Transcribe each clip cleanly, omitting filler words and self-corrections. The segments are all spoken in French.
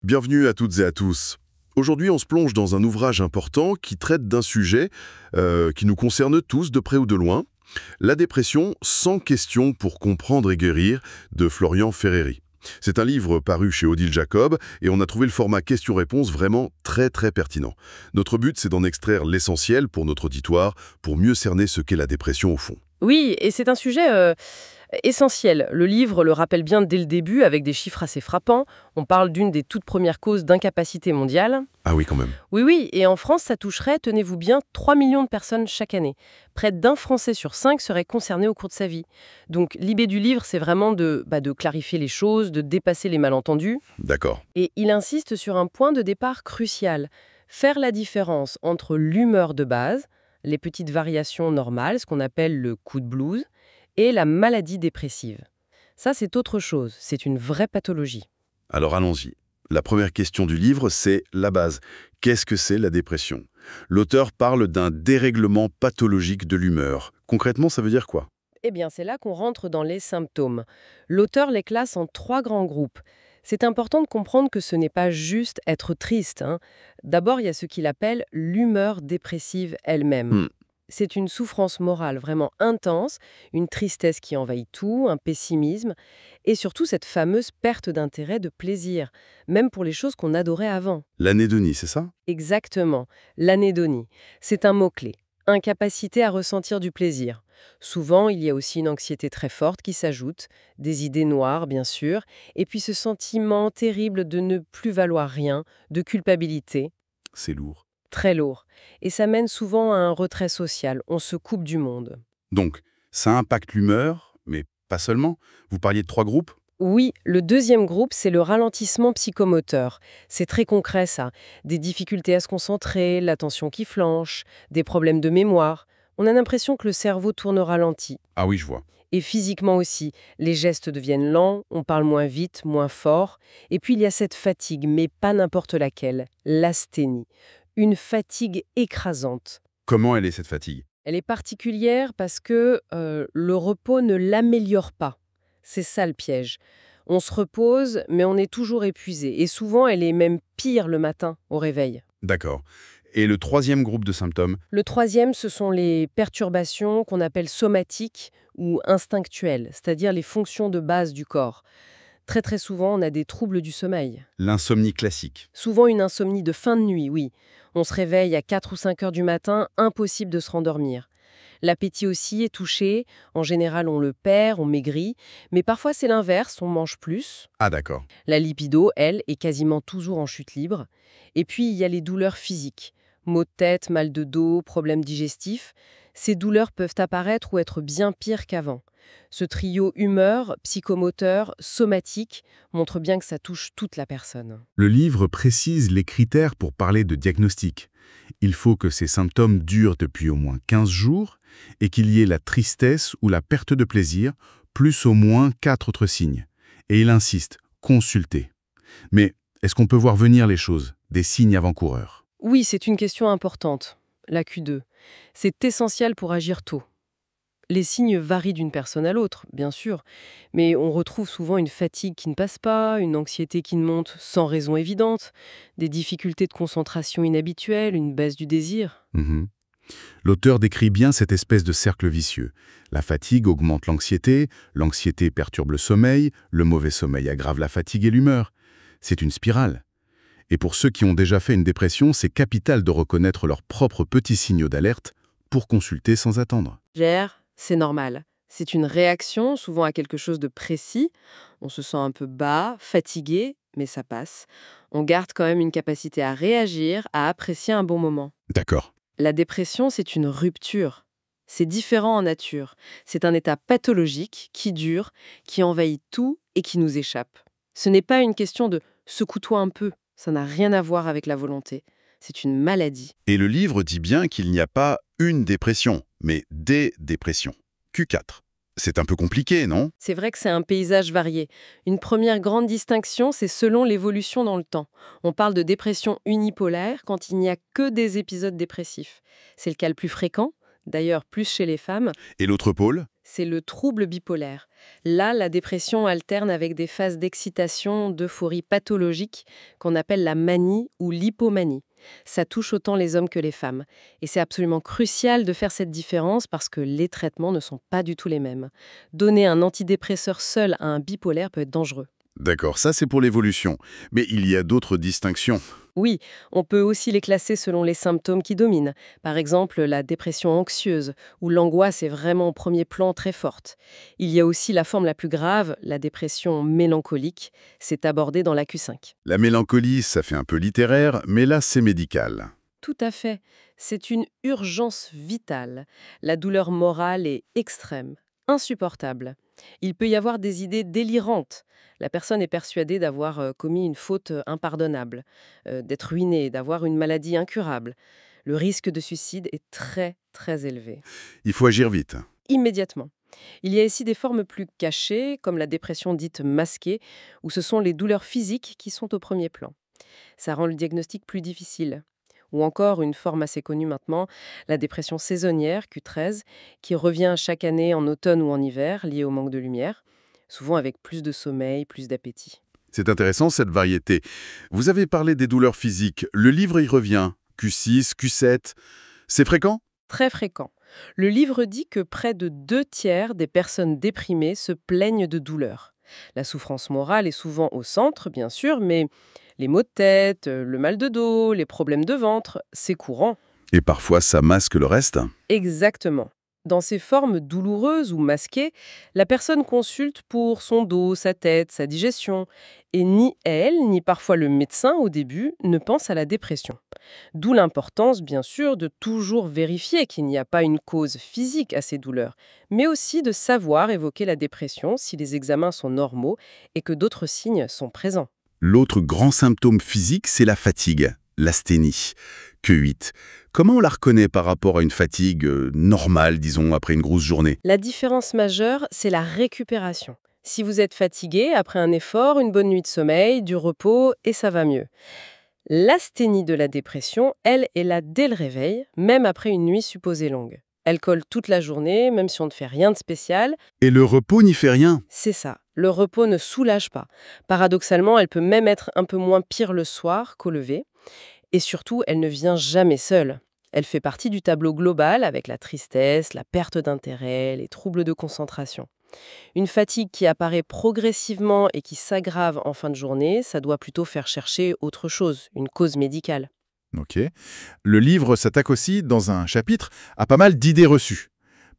Bienvenue à toutes et à tous. Aujourd'hui, on se plonge dans un ouvrage important qui traite d'un sujet qui nous concerne tous de près ou de loin, la dépression sans question pour comprendre et guérir de Florian Ferreri. C'est un livre paru chez Odile Jacob et on a trouvé le format question-réponse vraiment très pertinent. Notre but, c'est d'en extraire l'essentiel pour notre auditoire, pour mieux cerner ce qu'est la dépression au fond. Oui, et c'est un sujet essentiel. Le livre le rappelle bien dès le début avec des chiffres assez frappants. On parle d'une des toutes premières causes d'incapacité mondiale. Ah oui, quand même. Oui, et en France, ça toucherait, tenez-vous bien, 3 millions de personnes chaque année. Près d'un Français sur 5 serait concerné au cours de sa vie. Donc l'idée du livre, c'est vraiment de clarifier les choses, de dépasser les malentendus. D'accord. Et il insiste sur un point de départ crucial. Faire la différence entre l'humeur de base, les petites variations normales, ce qu'on appelle le coup de blues, et la maladie dépressive. Ça, c'est autre chose, c'est une vraie pathologie. Alors allons-y. La première question du livre, c'est la base. Qu'est-ce que c'est la dépression? L'auteur parle d'un dérèglement pathologique de l'humeur. Concrètement, ça veut dire quoi? Eh bien, c'est là qu'on rentre dans les symptômes. L'auteur les classe en 3 grands groupes. C'est important de comprendre que ce n'est pas juste être triste, hein. D'abord, il y a ce qu'il appelle l'humeur dépressive elle-même. Hmm, C'est une souffrance morale vraiment intense, une tristesse qui envahit tout, un pessimisme, et surtout cette fameuse perte d'intérêt, de plaisir, même pour les choses qu'on adorait avant. L'anédonie, c'est ça? Exactement, l'anédonie. C'est un mot-clé. Incapacité à ressentir du plaisir. Souvent, il y a aussi une anxiété très forte qui s'ajoute, des idées noires, bien sûr, et puis ce sentiment terrible de ne plus valoir rien, de culpabilité. C'est lourd. Très lourd. Et ça mène souvent à un retrait social. On se coupe du monde. Donc, ça impacte l'humeur, mais pas seulement. Vous parliez de 3 groupes? Oui, le deuxième groupe, c'est le ralentissement psychomoteur. C'est très concret, ça. Des difficultés à se concentrer, l'attention qui flanche, des problèmes de mémoire. On a l'impression que le cerveau tourne au ralenti. Ah oui, je vois. Et physiquement aussi, les gestes deviennent lents, on parle moins vite, moins fort. Et puis il y a cette fatigue, mais pas n'importe laquelle, l'asthénie. Une fatigue écrasante. Comment elle est cette fatigue? Elle est particulière parce que le repos ne l'améliore pas. C'est ça le piège. On se repose, mais on est toujours épuisé. Et souvent, elle est même pire le matin, au réveil. D'accord. Et le troisième groupe de symptômes? Le troisième, ce sont les perturbations qu'on appelle somatiques ou instinctuelles, c'est-à-dire les fonctions de base du corps. Très souvent, on a des troubles du sommeil. L'insomnie classique. Souvent une insomnie de fin de nuit, oui. On se réveille à 4 ou 5 heures du matin, impossible de se rendormir. L'appétit aussi est touché, en général on le perd, on maigrit, mais parfois c'est l'inverse, on mange plus. Ah d'accord. La libido, elle, est quasiment toujours en chute libre. Et puis il y a les douleurs physiques, maux de tête, mal de dos, problèmes digestifs. Ces douleurs peuvent apparaître ou être bien pires qu'avant. Ce trio humeur, psychomoteur, somatique montre bien que ça touche toute la personne. Le livre précise les critères pour parler de diagnostic. Il faut que ces symptômes durent depuis au moins 15 jours et qu'il y ait la tristesse ou la perte de plaisir, plus au moins 4 autres signes. Et il insiste, consultez. Mais est-ce qu'on peut voir venir les choses, des signes avant-coureurs? Oui, c'est une question importante, la Q2. C'est essentiel pour agir tôt. Les signes varient d'une personne à l'autre, bien sûr, mais on retrouve souvent une fatigue qui ne passe pas, une anxiété qui ne monte sans raison évidente, des difficultés de concentration inhabituelles, une baisse du désir. Mhm. L'auteur décrit bien cette espèce de cercle vicieux. La fatigue augmente l'anxiété perturbe le mauvais sommeil aggrave la fatigue et l'humeur. C'est une spirale. Et pour ceux qui ont déjà fait une dépression, c'est capital de reconnaître leurs propres petits signaux d'alerte pour consulter sans attendre. Gère, c'est normal. C'est une réaction, souvent à quelque chose de précis. On se sent un peu bas, fatigué, mais ça passe. On garde quand même une capacité à réagir, à apprécier un bon moment. D'accord. La dépression, c'est une rupture. C'est différent en nature. C'est un état pathologique qui dure, qui envahit tout et qui nous échappe. Ce n'est pas une question de secoue-toi un peu. Ça n'a rien à voir avec la volonté. C'est une maladie. Et le livre dit bien qu'il n'y a pas une dépression, mais des dépressions. Q4. C'est un peu compliqué, non? C'est vrai que c'est un paysage varié. Une première grande distinction, c'est selon l'évolution dans le temps. On parle de dépression unipolaire quand il n'y a que des épisodes dépressifs. C'est le cas le plus fréquent, d'ailleurs plus chez les femmes. Et l'autre pôle? C'est le trouble bipolaire. Là, la dépression alterne avec des phases d'excitation, d'euphorie pathologique qu'on appelle la manie ou l'hypomanie. Ça touche autant les hommes que les femmes. Et c'est absolument crucial de faire cette différence parce que les traitements ne sont pas du tout les mêmes. Donner un antidépresseur seul à un bipolaire peut être dangereux. D'accord, ça c'est pour l'évolution. Mais il y a d'autres distinctions. Oui, on peut aussi les classer selon les symptômes qui dominent. Par exemple, la dépression anxieuse, où l'angoisse est vraiment au premier plan très forte. Il y a aussi la forme la plus grave, la dépression mélancolique. C'est abordé dans l'AQ5. La mélancolie, ça fait un peu littéraire, mais là c'est médical. Tout à fait. C'est une urgence vitale. La douleur morale est extrême, insupportable. Il peut y avoir des idées délirantes. La personne est persuadée d'avoir commis une faute impardonnable, d'être ruinée, d'avoir une maladie incurable. Le risque de suicide est très, très élevé. Il faut agir vite. Immédiatement. Il y a ici des formes plus cachées, comme la dépression dite masquée, où ce sont les douleurs physiques qui sont au premier plan. Ça rend le diagnostic plus difficile. Ou encore une forme assez connue maintenant, la dépression saisonnière, Q13, qui revient chaque année en automne ou en hiver, liée au manque de lumière, souvent avec plus de sommeil, plus d'appétit. C'est intéressant cette variété. Vous avez parlé des douleurs physiques. Le livre y revient. Q6, Q7. C'est fréquent? Très fréquent. Le livre dit que près de 2/3 des personnes déprimées se plaignent de douleurs. La souffrance morale est souvent au centre, bien sûr, mais les maux de tête, le mal de dos, les problèmes de ventre, c'est courant. Et parfois ça masque le reste. Exactement. Dans ces formes douloureuses ou masquées, la personne consulte pour son dos, sa tête, sa digestion. Et ni elle, ni parfois le médecin au début ne pensent à la dépression. D'où l'importance, bien sûr, de toujours vérifier qu'il n'y a pas une cause physique à ces douleurs, mais aussi de savoir évoquer la dépression si les examens sont normaux et que d'autres signes sont présents. L'autre grand symptôme physique, c'est la fatigue, l'asthénie. Q8. Comment on la reconnaît par rapport à une fatigue normale, disons, après une grosse journée? La différence majeure, c'est la récupération. Si vous êtes fatigué, après un effort, une bonne nuit de sommeil, du repos, et ça va mieux. L'asthénie de la dépression, elle, est là dès le réveil, même après une nuit supposée longue. Elle colle toute la journée, même si on ne fait rien de spécial. Et le repos n'y fait rien. C'est ça, le repos ne soulage pas. Paradoxalement, elle peut même être un peu moins pire le soir qu'au lever. Et surtout, elle ne vient jamais seule. Elle fait partie du tableau global avec la tristesse, la perte d'intérêt, les troubles de concentration. Une fatigue qui apparaît progressivement et qui s'aggrave en fin de journée, ça doit plutôt faire chercher autre chose, une cause médicale. Ok. Le livre s'attaque aussi, dans un chapitre, à pas mal d'idées reçues.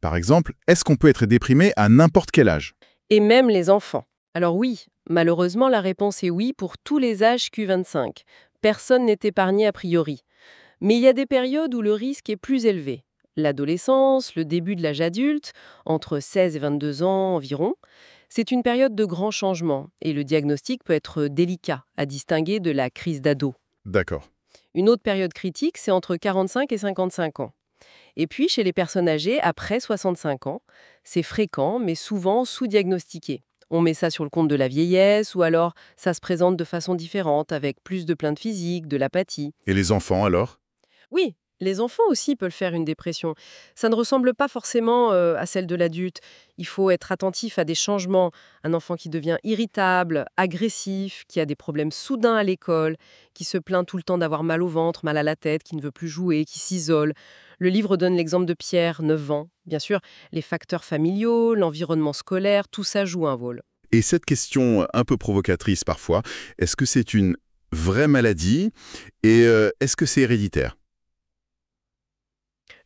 Par exemple, est-ce qu'on peut être déprimé à n'importe quel âge? Et même les enfants. Alors oui, malheureusement, la réponse est oui pour tous les âges Q25. Personne n'est épargné a priori. Mais il y a des périodes où le risque est plus élevé. L'adolescence, le début de l'âge adulte, entre 16 et 22 ans environ, c'est une période de grands changements et le diagnostic peut être délicat à distinguer de la crise d'ado. D'accord. Une autre période critique, c'est entre 45 et 55 ans. Et puis, chez les personnes âgées, après 65 ans, c'est fréquent, mais souvent sous-diagnostiqué. On met ça sur le compte de la vieillesse, ou alors ça se présente de façon différente, avec plus de plaintes physiques, de l'apathie. Et les enfants, alors? Oui, les enfants aussi peuvent faire une dépression. Ça ne ressemble pas forcément à celle de l'adulte. Il faut être attentif à des changements. Un enfant qui devient irritable, agressif, qui a des problèmes soudains à l'école, qui se plaint tout le temps d'avoir mal au ventre, mal à la tête, qui ne veut plus jouer, qui s'isole. Le livre donne l'exemple de Pierre, 9 ans. Bien sûr, les facteurs familiaux, l'environnement scolaire, tout ça joue un rôle. Et cette question un peu provocatrice parfois, est-ce que c'est une vraie maladie et est-ce que c'est héréditaire?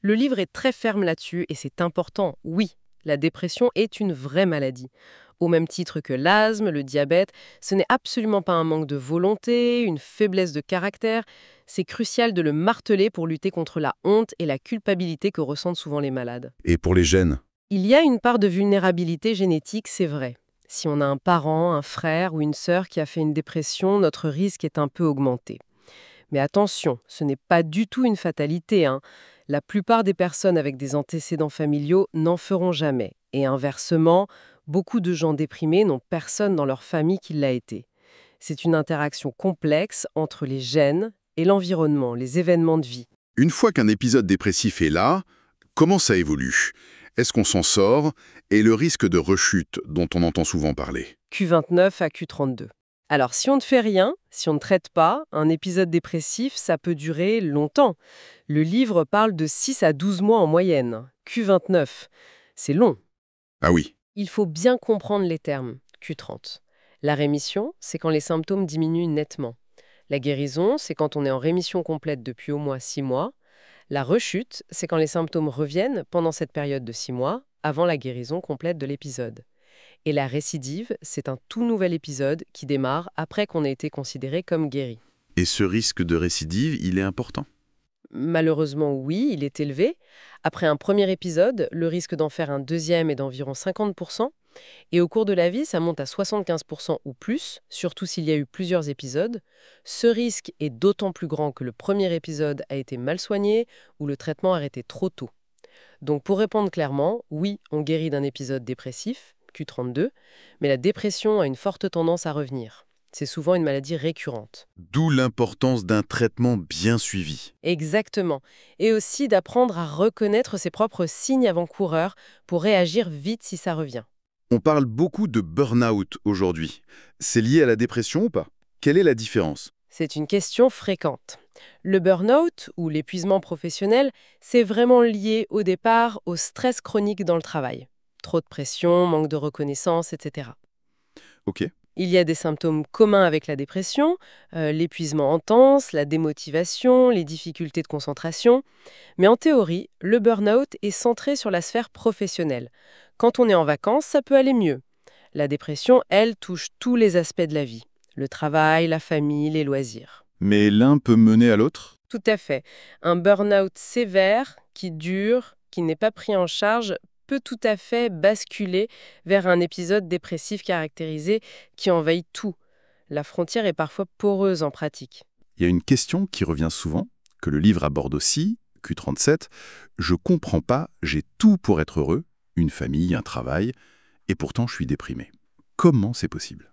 Le livre est très ferme là-dessus et c'est important. Oui, la dépression est une vraie maladie. Au même titre que l'asthme, le diabète, ce n'est absolument pas un manque de volonté, une faiblesse de caractère. C'est crucial de le marteler pour lutter contre la honte et la culpabilité que ressentent souvent les malades. Et pour les gènes? Il y a une part de vulnérabilité génétique, c'est vrai. Si on a un parent, un frère ou une sœur qui a fait une dépression, notre risque est un peu augmenté. Mais attention, ce n'est pas du tout une fatalité, hein. La plupart des personnes avec des antécédents familiaux n'en feront jamais. Et inversement, beaucoup de gens déprimés n'ont personne dans leur famille qui l'a été. C'est une interaction complexe entre les gènes et l'environnement, les événements de vie. Une fois qu'un épisode dépressif est là, comment ça évolue? Est-ce qu'on s'en sort? Et le risque de rechute dont on entend souvent parler. Q29 à Q32. Alors, si on ne fait rien, si on ne traite pas, un épisode dépressif, ça peut durer longtemps. Le livre parle de 6 à 12 mois en moyenne. Q29, c'est long. Ah oui, Il faut bien comprendre les termes. Q30. La rémission, c'est quand les symptômes diminuent nettement. La guérison, c'est quand on est en rémission complète depuis au moins 6 mois. La rechute, c'est quand les symptômes reviennent pendant cette période de 6 mois, avant la guérison complète de l'épisode. Et la récidive, c'est un tout nouvel épisode qui démarre après qu'on ait été considéré comme guéri. et ce risque de récidive, il est important. Malheureusement, oui, il est élevé. Après un premier épisode, le risque d'en faire un deuxième est d'environ 50%. Et au cours de la vie, ça monte à 75% ou plus, surtout s'il y a eu plusieurs épisodes. Ce risque est d'autant plus grand que le premier épisode a été mal soigné ou le traitement arrêté trop tôt. Donc pour répondre clairement, oui, on guérit d'un épisode dépressif, Q32, mais la dépression a une forte tendance à revenir. C'est souvent une maladie récurrente. D'où l'importance d'un traitement bien suivi. Exactement. Et aussi d'apprendre à reconnaître ses propres signes avant-coureurs pour réagir vite si ça revient. On parle beaucoup de burn-out aujourd'hui. C'est lié à la dépression ou pas? Quelle est la différence? C'est une question fréquente. Le burn-out, ou l'épuisement professionnel, c'est vraiment lié au départ au stress chronique dans le travail. Trop de pression, manque de reconnaissance, etc. Ok. Il y a des symptômes communs avec la dépression, l'épuisement intense, la démotivation, les difficultés de concentration. Mais en théorie, le burn-out est centré sur la sphère professionnelle. Quand on est en vacances, ça peut aller mieux. La dépression, elle, touche tous les aspects de la vie. Le travail, la famille, les loisirs. Mais l'un peut mener à l'autre? Tout à fait. Un burn-out sévère, qui dure, qui n'est pas pris en charge, peut tout à fait basculer vers un épisode dépressif caractérisé qui envahit tout. La frontière est parfois poreuse en pratique. Il y a une question qui revient souvent, que le livre aborde aussi, Q37. Je comprends pas, j'ai tout pour être heureux, une famille, un travail, et pourtant je suis déprimé. Comment c'est possible?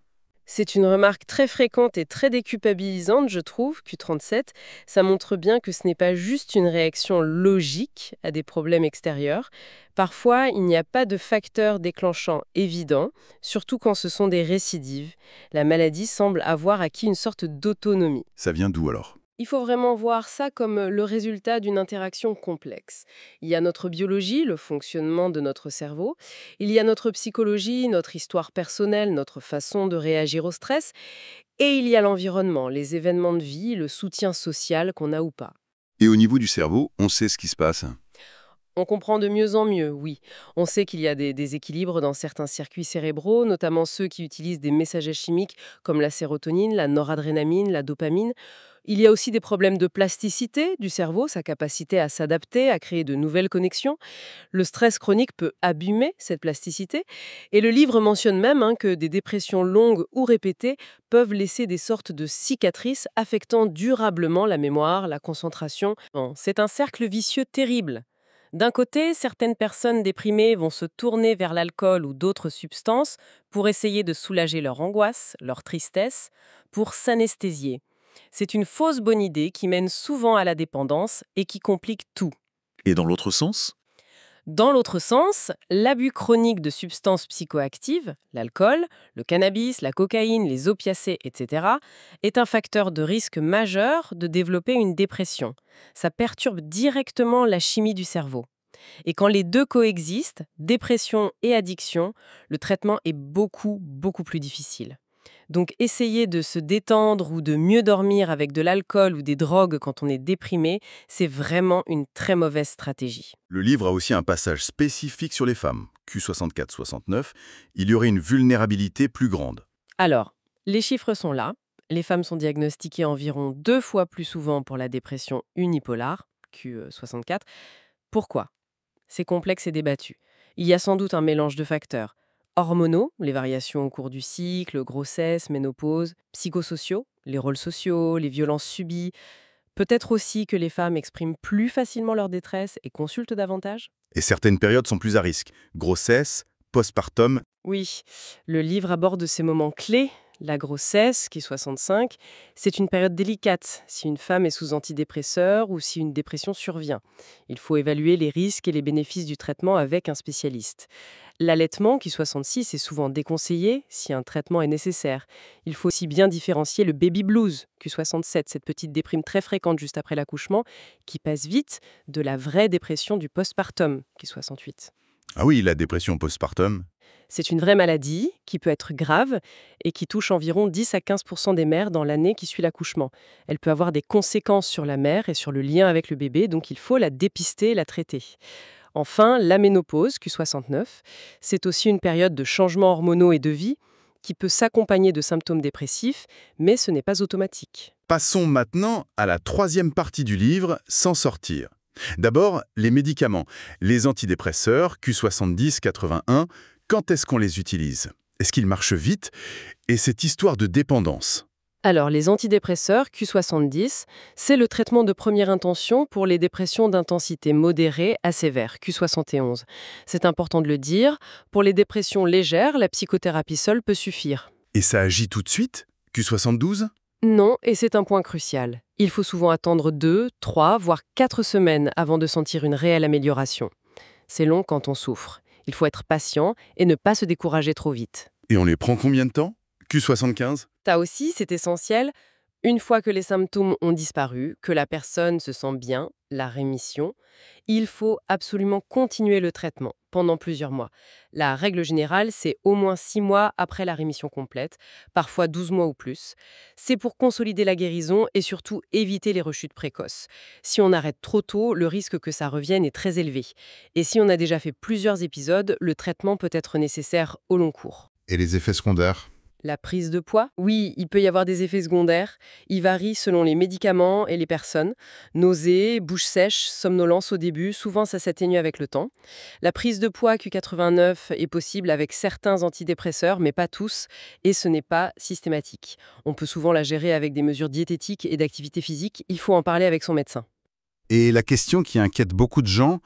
C'est une remarque très fréquente et très déculpabilisante, je trouve, Q37. Ça montre bien que ce n'est pas juste une réaction logique à des problèmes extérieurs. Parfois, il n'y a pas de facteur déclenchant évident, surtout quand ce sont des récidives. La maladie semble avoir acquis une sorte d'autonomie. Ça vient d'où alors? Il faut vraiment voir ça comme le résultat d'une interaction complexe. Il y a notre biologie, le fonctionnement de notre cerveau. Il y a notre psychologie, notre histoire personnelle, notre façon de réagir au stress. Et il y a l'environnement, les événements de vie, le soutien social qu'on a ou pas. Et au niveau du cerveau, on sait ce qui se passe. On comprend de mieux en mieux, oui. On sait qu'il y a des déséquilibres dans certains circuits cérébraux, notamment ceux qui utilisent des messagers chimiques comme la sérotonine, la noradrénaline, la dopamine. Il y a aussi des problèmes de plasticité du cerveau, sa capacité à s'adapter, à créer de nouvelles connexions. Le stress chronique peut abîmer cette plasticité. Et le livre mentionne même que des dépressions longues ou répétées peuvent laisser des sortes de cicatrices affectant durablement la mémoire, la concentration. Bon, c'est un cercle vicieux terrible. D'un côté, certaines personnes déprimées vont se tourner vers l'alcool ou d'autres substances pour essayer de soulager leur angoisse, leur tristesse, pour s'anesthésier. C'est une fausse bonne idée qui mène souvent à la dépendance et qui complique tout. Et dans l'autre sens? Dans l'autre sens, l'abus chronique de substances psychoactives, l'alcool, le cannabis, la cocaïne, les opiacés, etc., est un facteur de risque majeur de développer une dépression. Ça perturbe directement la chimie du cerveau. Et quand les deux coexistent, dépression et addiction, le traitement est beaucoup plus difficile. Donc essayer de se détendre ou de mieux dormir avec de l'alcool ou des drogues quand on est déprimé, c'est vraiment une très mauvaise stratégie. Le livre a aussi un passage spécifique sur les femmes, Q64-69. Il y aurait une vulnérabilité plus grande. Alors, les chiffres sont là. Les femmes sont diagnostiquées environ 2 fois plus souvent pour la dépression unipolaire, Q64. Pourquoi? C'est complexe et débattu. Il y a sans doute un mélange de facteurs. Hormonaux, les variations au cours du cycle, grossesse, ménopause, psychosociaux, les rôles sociaux, les violences subies. Peut-être aussi que les femmes expriment plus facilement leur détresse et consultent davantage. Et certaines périodes sont plus à risque. Grossesse, postpartum. Oui, le livre aborde ces moments clés, La grossesse, Q65, c'est une période délicate si une femme est sous antidépresseur ou si une dépression survient. Il faut évaluer les risques et les bénéfices du traitement avec un spécialiste. L'allaitement, Q66, est souvent déconseillé si un traitement est nécessaire. Il faut aussi bien différencier le baby blues, Q67, cette petite déprime très fréquente juste après l'accouchement, qui passe vite, de la vraie dépression du postpartum, Q68. Ah oui, la dépression postpartum. C'est une vraie maladie qui peut être grave et qui touche environ 10 à 15% des mères dans l'année qui suit l'accouchement. Elle peut avoir des conséquences sur la mère et sur le lien avec le bébé, donc il faut la dépister et la traiter. Enfin, la ménopause, Q69, c'est aussi une période de changements hormonaux et de vie qui peut s'accompagner de symptômes dépressifs, mais ce n'est pas automatique. Passons maintenant à la troisième partie du livre, S'en sortir. D'abord, les médicaments. Les antidépresseurs, Q70-81, quand est-ce qu'on les utilise? Est-ce qu'ils marchent vite? Et cette histoire de dépendance? Alors, les antidépresseurs, Q70, c'est le traitement de première intention pour les dépressions d'intensité modérée à sévère, Q71. C'est important de le dire, pour les dépressions légères, la psychothérapie seule peut suffire. Et ça agit tout de suite? Q72? Non, et c'est un point crucial. Il faut souvent attendre 2, 3, voire 4 semaines avant de sentir une réelle amélioration. C'est long quand on souffre. Il faut être patient et ne pas se décourager trop vite. Et on les prend combien de temps? Q75? Ça aussi, c'est essentiel. Une fois que les symptômes ont disparu, que la personne se sent bien, la rémission, il faut absolument continuer le traitement pendant plusieurs mois. La règle générale, c'est au moins 6 mois après la rémission complète, parfois 12 mois ou plus. C'est pour consolider la guérison et surtout éviter les rechutes précoces. Si on arrête trop tôt, le risque que ça revienne est très élevé. Et si on a déjà fait plusieurs épisodes, le traitement peut être nécessaire au long cours. Et les effets secondaires? La prise de poids? Oui, il peut y avoir des effets secondaires. Ils varient selon les médicaments et les personnes. Nausées, bouche sèche, somnolence au début, souvent ça s'atténue avec le temps. La prise de poids Q89 est possible avec certains antidépresseurs, mais pas tous, et ce n'est pas systématique. On peut souvent la gérer avec des mesures diététiques et d'activité physique. Il faut en parler avec son médecin. Et la question qui inquiète beaucoup de gens,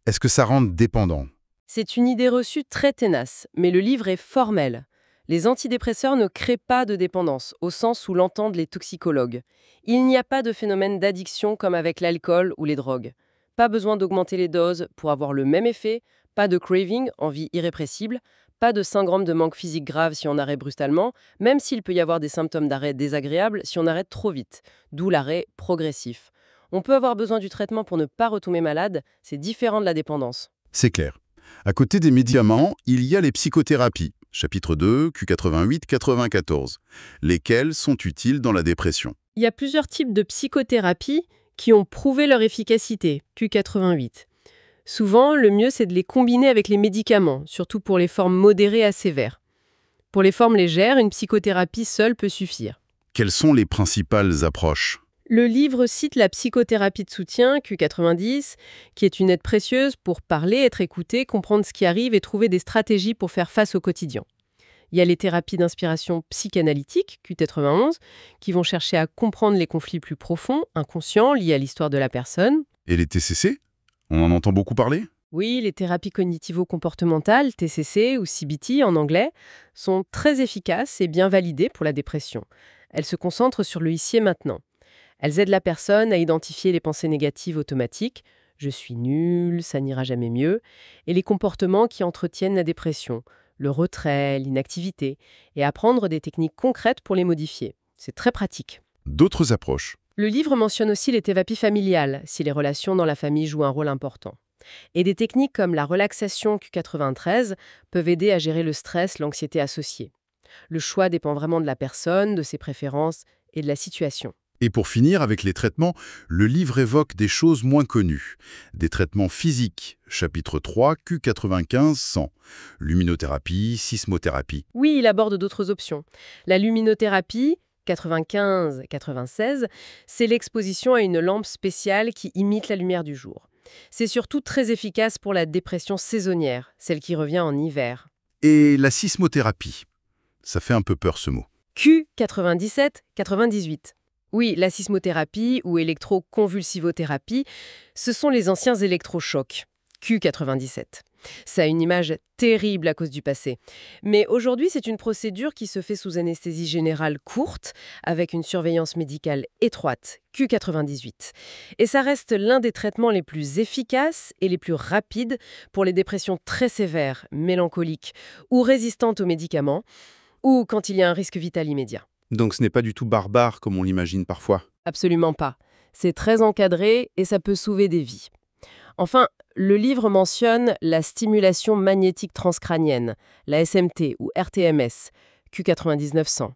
est-ce que ça rend dépendant? C'est une idée reçue très tenace, mais le livre est formel. Les antidépresseurs ne créent pas de dépendance, au sens où l'entendent les toxicologues. Il n'y a pas de phénomène d'addiction comme avec l'alcool ou les drogues. Pas besoin d'augmenter les doses pour avoir le même effet, pas de craving, envie irrépressible, pas de syndrome de manque physique grave si on arrête brutalement, même s'il peut y avoir des symptômes d'arrêt désagréables si on arrête trop vite, d'où l'arrêt progressif. On peut avoir besoin du traitement pour ne pas retomber malade, c'est différent de la dépendance. C'est clair. À côté des médicaments, il y a les psychothérapies. Chapitre 2, Q88-94, lesquels sont utiles dans la dépression. Il y a plusieurs types de psychothérapie qui ont prouvé leur efficacité, Q88. Souvent, le mieux, c'est de les combiner avec les médicaments, surtout pour les formes modérées à sévères. Pour les formes légères, une psychothérapie seule peut suffire. Quelles sont les principales approches? Le livre cite la psychothérapie de soutien, Q90, qui est une aide précieuse pour parler, être écouté, comprendre ce qui arrive et trouver des stratégies pour faire face au quotidien. Il y a les thérapies d'inspiration psychanalytique, Q91, qui vont chercher à comprendre les conflits plus profonds, inconscients, liés à l'histoire de la personne. Et les TCC? On en entend beaucoup parler? Oui, les thérapies cognitivo-comportementales, TCC ou CBT en anglais, sont très efficaces et bien validées pour la dépression. Elles se concentrent sur le ici et maintenant. Elles aident la personne à identifier les pensées négatives automatiques, je suis nul, ça n'ira jamais mieux, et les comportements qui entretiennent la dépression, le retrait, l'inactivité, et apprendre des techniques concrètes pour les modifier. C'est très pratique. D'autres approches? Le livre mentionne aussi les thérapies familiales, si les relations dans la famille jouent un rôle important. Et des techniques comme la relaxation Q93 peuvent aider à gérer le stress, l'anxiété associée. Le choix dépend vraiment de la personne, de ses préférences et de la situation. Et pour finir avec les traitements, le livre évoque des choses moins connues. Des traitements physiques, chapitre 3, Q95-100. Luminothérapie, sismothérapie. Oui, il aborde d'autres options. La luminothérapie, 95-96, c'est l'exposition à une lampe spéciale qui imite la lumière du jour. C'est surtout très efficace pour la dépression saisonnière, celle qui revient en hiver. Et la sismothérapie. Ça fait un peu peur ce mot. Q97-98. Oui, la sismothérapie ou électroconvulsivothérapie, ce sont les anciens électrochocs, Q97. Ça a une image terrible à cause du passé. Mais aujourd'hui, c'est une procédure qui se fait sous anesthésie générale courte, avec une surveillance médicale étroite, Q98. Et ça reste l'un des traitements les plus efficaces et les plus rapides pour les dépressions très sévères, mélancoliques ou résistantes aux médicaments, ou quand il y a un risque vital immédiat. Donc ce n'est pas du tout barbare comme on l'imagine parfois. Absolument pas. C'est très encadré et ça peut sauver des vies. Enfin, le livre mentionne la stimulation magnétique transcrânienne, la SMT ou RTMS, Q9900.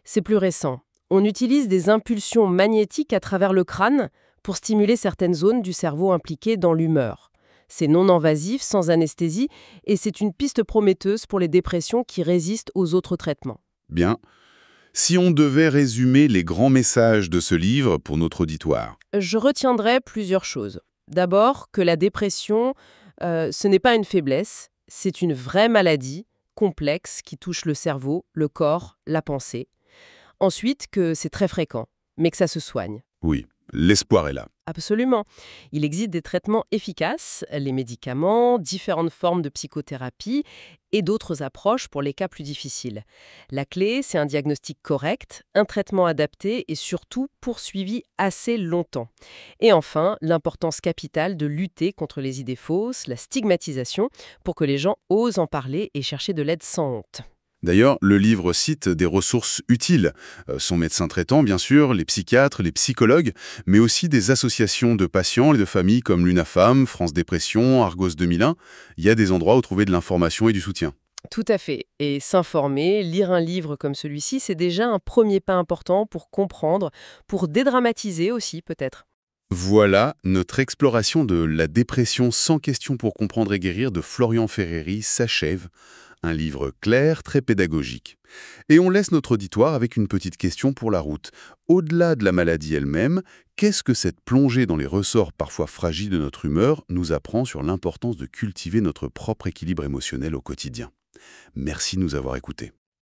C'est plus récent. On utilise des impulsions magnétiques à travers le crâne pour stimuler certaines zones du cerveau impliquées dans l'humeur. C'est non invasif, sans anesthésie, et c'est une piste prometteuse pour les dépressions qui résistent aux autres traitements. Bien. Si on devait résumer les grands messages de ce livre pour notre auditoire. Je retiendrai plusieurs choses. D'abord, que la dépression, ce n'est pas une faiblesse, c'est une vraie maladie complexe qui touche le cerveau, le corps, la pensée. Ensuite, que c'est très fréquent, mais que ça se soigne. Oui, l'espoir est là. Absolument. Il existe des traitements efficaces, les médicaments, différentes formes de psychothérapie et d'autres approches pour les cas plus difficiles. La clé, c'est un diagnostic correct, un traitement adapté et surtout poursuivi assez longtemps. Et enfin, l'importance capitale de lutter contre les idées fausses, la stigmatisation, pour que les gens osent en parler et chercher de l'aide sans honte. D'ailleurs, le livre cite des ressources utiles. Son médecin traitant, bien sûr, les psychiatres, les psychologues, mais aussi des associations de patients et de familles comme l'UNAFAM, France Dépression, Argos 2001. Il y a des endroits où trouver de l'information et du soutien. Tout à fait. Et s'informer, lire un livre comme celui-ci, c'est déjà un premier pas important pour comprendre, pour dédramatiser aussi peut-être. Voilà, notre exploration de la dépression sans question pour comprendre et guérir de Florian Ferreri s'achève. Un livre clair, très pédagogique. Et on laisse notre auditoire avec une petite question pour la route. Au-delà de la maladie elle-même, qu'est-ce que cette plongée dans les ressorts parfois fragiles de notre humeur nous apprend sur l'importance de cultiver notre propre équilibre émotionnel au quotidien ? Merci de nous avoir écoutés.